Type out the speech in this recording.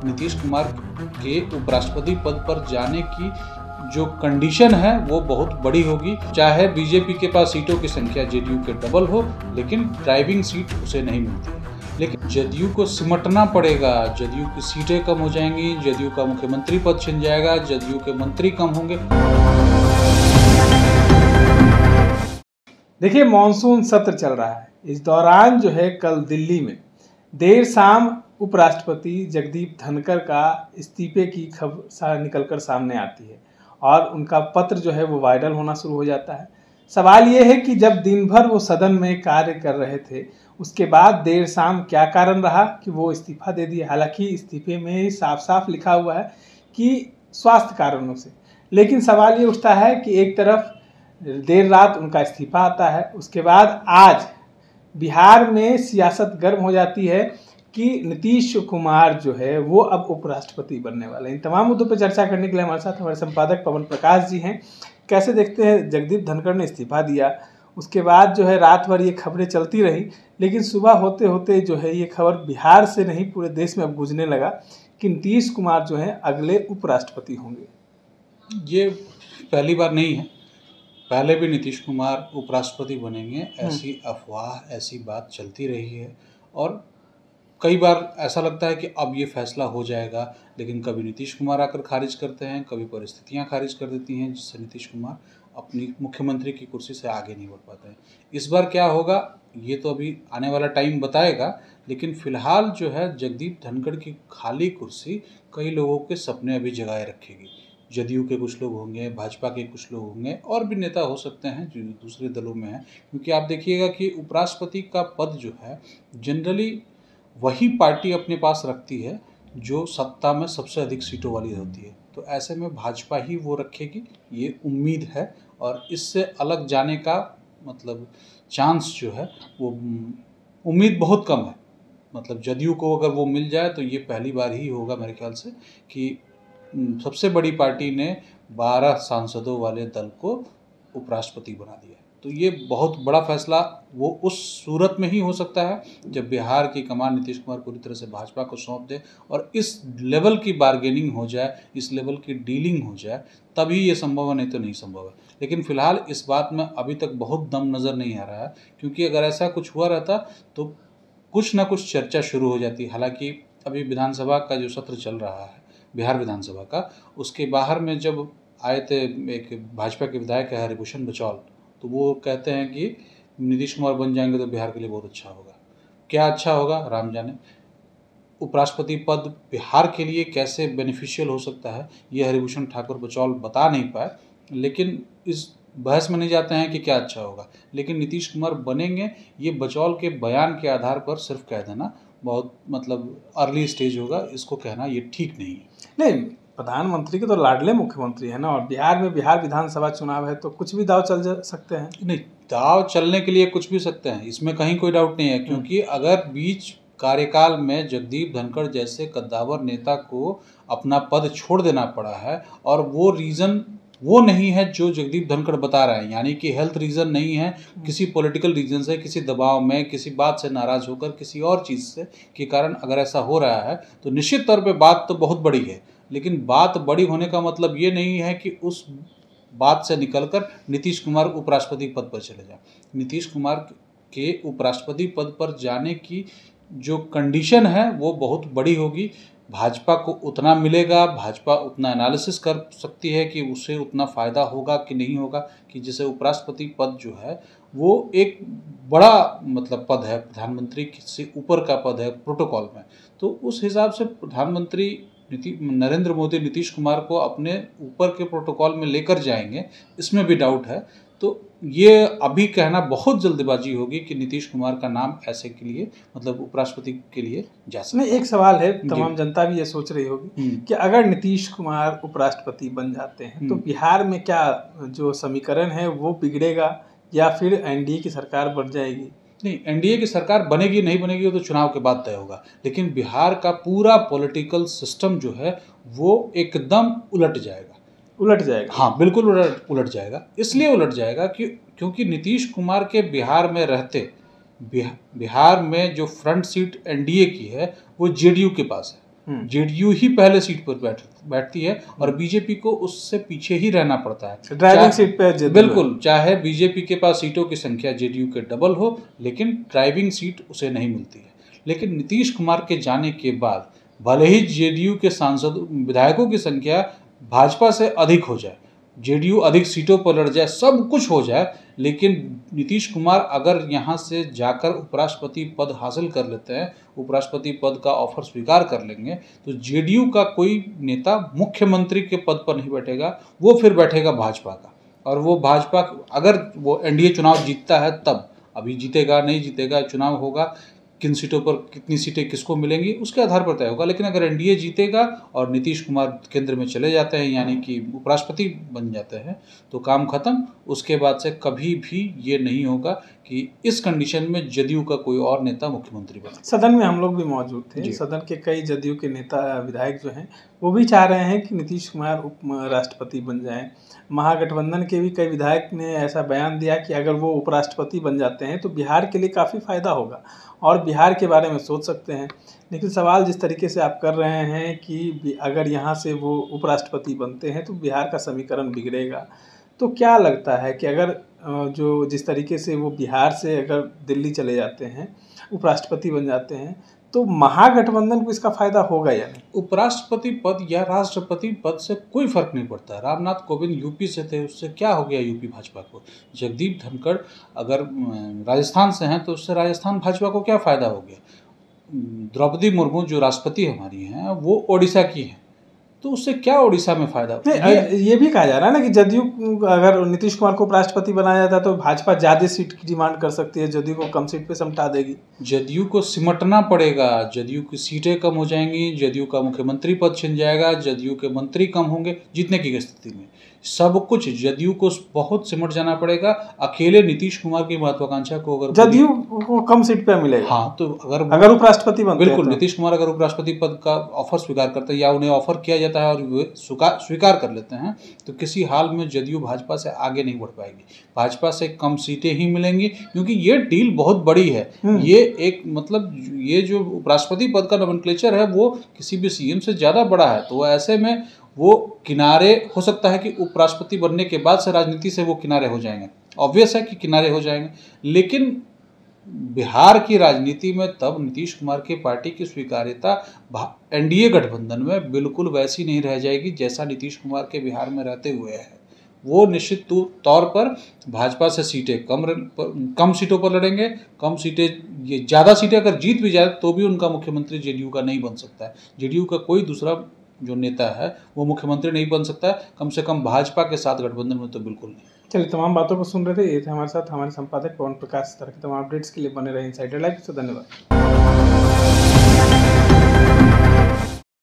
नीतीश कुमार के उपराष्ट्रपति पद पर जाने की जो कंडीशन है वो बहुत बड़ी होगी। चाहे बीजेपी के पास सीटों की संख्या जेडीयू के डबल हो, लेकिन ड्राइविंग सीट उसे नहीं मिलती है। लेकिन जदयू को सिमटना पड़ेगा, जदयू की सीटें कम हो जाएंगी, जदयू का मुख्यमंत्री पद छिन जाएगा, जदयू के मंत्री कम होंगे। देखिए, मानसून सत्र चल रहा है। इस दौरान जो है कल दिल्ली में देर शाम उपराष्ट्रपति जगदीप धनखड़ का इस्तीफे की खबर निकलकर सामने आती है और उनका पत्र जो है वो वायरल होना शुरू हो जाता है। सवाल ये है कि जब दिन भर वो सदन में कार्य कर रहे थे, उसके बाद देर शाम क्या कारण रहा कि वो इस्तीफा दे दिए। हालांकि इस्तीफे में साफ साफ लिखा हुआ है कि स्वास्थ्य कारणों से, लेकिन सवाल ये उठता है कि एक तरफ देर रात उनका इस्तीफा आता है, उसके बाद आज बिहार में सियासत गर्म हो जाती है कि नीतीश कुमार जो है वो अब उपराष्ट्रपति बनने वाले हैं। इन तमाम मुद्दों पर चर्चा करने के लिए हमारे साथ हमारे संपादक पवन प्रकाश जी हैं। कैसे देखते हैं, जगदीप धनखड़ ने इस्तीफा दिया, उसके बाद जो है रात भर ये खबरें चलती रही, लेकिन सुबह होते होते जो है ये खबर बिहार से नहीं पूरे देश में अब गूंजने लगा कि नीतीश कुमार जो है अगले उपराष्ट्रपति होंगे। ये पहली बार नहीं है, पहले भी नीतीश कुमार उपराष्ट्रपति बनेंगे ऐसी अफवाह, ऐसी बात चलती रही है और कई बार ऐसा लगता है कि अब ये फैसला हो जाएगा, लेकिन कभी नीतीश कुमार आकर खारिज करते हैं, कभी परिस्थितियां खारिज कर देती हैं, जिससे नीतीश कुमार अपनी मुख्यमंत्री की कुर्सी से आगे नहीं बढ़ पाते हैं। इस बार क्या होगा ये तो अभी आने वाला टाइम बताएगा, लेकिन फिलहाल जो है जगदीप धनखड़ की खाली कुर्सी कई लोगों के सपने अभी जगाए रखेगी। जदयू के कुछ लोग होंगे, भाजपा के कुछ लोग होंगे और भी नेता हो सकते हैं जो दूसरे दलों में हैं, क्योंकि आप देखिएगा कि उपराष्ट्रपति का पद जो है जनरली वही पार्टी अपने पास रखती है जो सत्ता में सबसे अधिक सीटों वाली होती है। तो ऐसे में भाजपा ही वो रखेगी, ये उम्मीद है और इससे अलग जाने का मतलब चांस जो है वो उम्मीद बहुत कम है। मतलब जदयू को अगर वो मिल जाए तो ये पहली बार ही होगा मेरे ख्याल से कि सबसे बड़ी पार्टी ने 12 सांसदों वाले दल को उपराष्ट्रपति बना दिया। तो ये बहुत बड़ा फैसला वो उस सूरत में ही हो सकता है जब बिहार की कमान नीतीश कुमार पूरी तरह से भाजपा को सौंप दे और इस लेवल की बार्गेनिंग हो जाए, इस लेवल की डीलिंग हो जाए, तभी ये संभव है, नहीं तो नहीं संभव है। लेकिन फिलहाल इस बात में अभी तक बहुत दम नज़र नहीं आ रहा है, क्योंकि अगर ऐसा कुछ हुआ रहता तो कुछ ना कुछ चर्चा शुरू हो जाती। हालांकि अभी विधानसभा का जो सत्र चल रहा है बिहार विधानसभा का, उसके बाहर में जब आए थे एक भाजपा के विधायक है हरिभूषण बचौल, तो वो कहते हैं कि नीतीश कुमार बन जाएंगे तो बिहार के लिए बहुत अच्छा होगा। क्या अच्छा होगा राम जाने। उपराष्ट्रपति पद बिहार के लिए कैसे बेनिफिशियल हो सकता है ये हरिभूषण ठाकुर बचौल बता नहीं पाए, लेकिन इस बहस में नहीं जाते हैं कि क्या अच्छा होगा। लेकिन नीतीश कुमार बनेंगे ये बचौल के बयान के आधार पर सिर्फ कह देना बहुत मतलब अर्ली स्टेज होगा, इसको कहना ये ठीक नहीं है। नहीं, प्रधानमंत्री के तो लाडले मुख्यमंत्री है ना, और बिहार में बिहार विधानसभा चुनाव है तो कुछ भी दाव चल सकते हैं। नहीं, दाव चलने के लिए कुछ भी सकते हैं, इसमें कहीं कोई डाउट नहीं है, क्योंकि अगर बीच कार्यकाल में जगदीप धनखड़ जैसे कद्दावर नेता को अपना पद छोड़ देना पड़ा है और वो रीज़न वो नहीं है जो जगदीप धनखड़ बता रहे हैं, यानी कि हेल्थ रीज़न नहीं है, किसी पॉलिटिकल रीज़न से, किसी दबाव में, किसी बात से नाराज़ होकर, किसी और चीज़ से के कारण अगर ऐसा हो रहा है तो निश्चित तौर पे बात तो बहुत बड़ी है। लेकिन बात बड़ी होने का मतलब ये नहीं है कि उस बात से निकलकर नीतीश कुमार उपराष्ट्रपति पद पर चले जाएं। नीतीश कुमार के उपराष्ट्रपति पद पर जाने की जो कंडीशन है वो बहुत बड़ी होगी। भाजपा को उतना मिलेगा, भाजपा उतना एनालिसिस कर सकती है कि उससे उतना फ़ायदा होगा कि नहीं होगा, कि जैसे उपराष्ट्रपति पद जो है वो एक बड़ा मतलब पद है, प्रधानमंत्री से ऊपर का पद है प्रोटोकॉल में। तो उस हिसाब से प्रधानमंत्री नरेंद्र मोदी नीतीश कुमार को अपने ऊपर के प्रोटोकॉल में लेकर जाएंगे, इसमें भी डाउट है। तो ये अभी कहना बहुत जल्दबाजी होगी कि नीतीश कुमार का नाम ऐसे के लिए मतलब उपराष्ट्रपति के लिए जा सकता है। एक सवाल है, तमाम जनता भी ये सोच रही होगी कि अगर नीतीश कुमार उपराष्ट्रपति बन जाते हैं तो बिहार में क्या जो समीकरण है वो बिगड़ेगा या फिर एनडीए की सरकार बन जाएगी? नहीं, एनडीए की सरकार बनेगी नहीं बनेगी वो तो चुनाव के बाद तय होगा, लेकिन बिहार का पूरा पॉलिटिकल सिस्टम जो है वो एकदम उलट जाएगा। हाँ, बिल्कुल उलट जाएगा। इसलिए उलट जाएगा क्योंकि नीतीश कुमार के बिहार में रहते बिहार में जो फ्रंट सीट एनडीए की है वो जेडीयू के पास है। जेडीयू ही पहले सीट पर बैठती है और बीजेपी को उससे पीछे ही रहना पड़ता है। ड्राइविंग सीट पे बिल्कुल, चाहे बीजेपी के पास सीटों की संख्या जेडीयू के डबल हो, लेकिन ड्राइविंग सीट उसे नहीं मिलती है। लेकिन नीतीश कुमार के जाने के बाद भले ही जेडीयू के विधायकों की संख्या भाजपा से अधिक हो जाए, जेडीयू अधिक सीटों पर लड़ जाए, सब कुछ हो जाए, लेकिन नीतीश कुमार अगर यहाँ से जाकर उपराष्ट्रपति पद हासिल कर लेते हैं, उपराष्ट्रपति पद का ऑफर स्वीकार कर लेंगे, तो जेडीयू का कोई नेता मुख्यमंत्री के पद पर नहीं बैठेगा, वो फिर बैठेगा भाजपा का। और वो भाजपा अगर वो एनडीए चुनाव जीतता है तब, अभी जीतेगा नहीं जीतेगा, चुनाव होगा, किन सीटों पर कितनी सीटें किसको मिलेंगी उसके आधार पर तय होगा। लेकिन अगर एनडीए जीतेगा और नीतीश कुमार केंद्र में चले जाते हैं, यानी कि उपराष्ट्रपति बन जाते हैं, तो काम खत्म। उसके बाद से कभी भी ये नहीं होगा कि इस कंडीशन में जदयू का कोई और नेता मुख्यमंत्री बने। सदन में हम लोग भी मौजूद थे, सदन के कई जदयू के नेता विधायक जो हैं वो भी चाह रहे हैं कि नीतीश कुमार उप राष्ट्रपति बन जाएं। महागठबंधन के भी कई विधायक ने ऐसा बयान दिया कि अगर वो उपराष्ट्रपति बन जाते हैं तो बिहार के लिए काफ़ी फायदा होगा और बिहार के बारे में सोच सकते हैं। लेकिन सवाल जिस तरीके से आप कर रहे हैं कि अगर यहाँ से वो उपराष्ट्रपति बनते हैं तो बिहार का समीकरण बिगड़ेगा, तो क्या लगता है कि अगर जो जिस तरीके से वो बिहार से अगर दिल्ली चले जाते हैं, उपराष्ट्रपति बन जाते हैं, तो महागठबंधन को इसका फायदा होगा या नहीं? उपराष्ट्रपति पद या राष्ट्रपति पद से कोई फर्क नहीं पड़ता। रामनाथ कोविंद यूपी से थे, उससे क्या हो गया यूपी भाजपा को? जगदीप धनखड़ अगर राजस्थान से हैं तो उससे राजस्थान भाजपा को क्या फायदा हो गया? द्रौपदी मुर्मू जो राष्ट्रपति हमारी हैं वो ओडिशा की हैं, तो उससे क्या ओडिशा में फायदा? ये भी कहा जा रहा है ना कि जदयू अगर नीतीश कुमार को उपराष्ट्रपति बनाया जाता है तो भाजपा ज्यादा सीट की डिमांड कर सकती है, जदयू को कम सीट पे समटा देगी। जदयू को सिमटना पड़ेगा, जदयू की सीटें कम हो जाएंगी, जदयू का मुख्यमंत्री पद छिन जाएगा, जदयू के मंत्री कम होंगे जीतने की स्थिति में। सब कुछ जदयू को बहुत सिमट जाना पड़ेगा। अकेले नीतीश कुमार की महत्वाकांक्षा को अगर जदयू को कम सीट पे मिलेगा, हाँ, तो अगर उपराष्ट्रपति बनते हैं, बिल्कुल नीतीश कुमार अगर उपराष्ट्रपति पद का ऑफर स्वीकार करते हैं या उन्हें ऑफर किया जाता है और वे स्वीकार कर लेते हैं, तो किसी हाल में जदयू भाजपा से आगे नहीं बढ़ पाएगी। भाजपा से कम सीटें ही मिलेंगी, क्योंकि ये डील बहुत बड़ी है। ये एक मतलब ये जो उपराष्ट्रपति पद का नोमेनक्लेचर है वो किसी भी सीएम से ज़्यादा बड़ा है, तो ऐसे में वो किनारे हो सकता है कि उपराष्ट्रपति बनने के बाद से राजनीति से वो किनारे हो जाएंगे। ऑब्वियस है कि किनारे हो जाएंगे, लेकिन बिहार की राजनीति में तब नीतीश कुमार की पार्टी की स्वीकार्यता एनडीए गठबंधन में बिल्कुल वैसी नहीं रह जाएगी जैसा नीतीश कुमार के बिहार में रहते हुए है। वो निश्चित तौर पर भाजपा से सीटें कम सीटों पर लड़ेंगे। कम सीटें, ये ज़्यादा सीटें अगर जीत भी जाए तो भी उनका मुख्यमंत्री जेडीयू का नहीं बन सकता है। जेडीयू का कोई दूसरा जो नेता है वो मुख्यमंत्री नहीं बन सकता है, कम से कम भाजपा के साथ गठबंधन में तो बिल्कुल नहीं। चलिए, तमाम बातों को सुन रहे थे, ये थे हमारे साथ हमारे संपादक पवन प्रकाश। इस तरह के तमाम अपडेट्स के लिए बने रहे इनसाइडर लाइव से। धन्यवाद।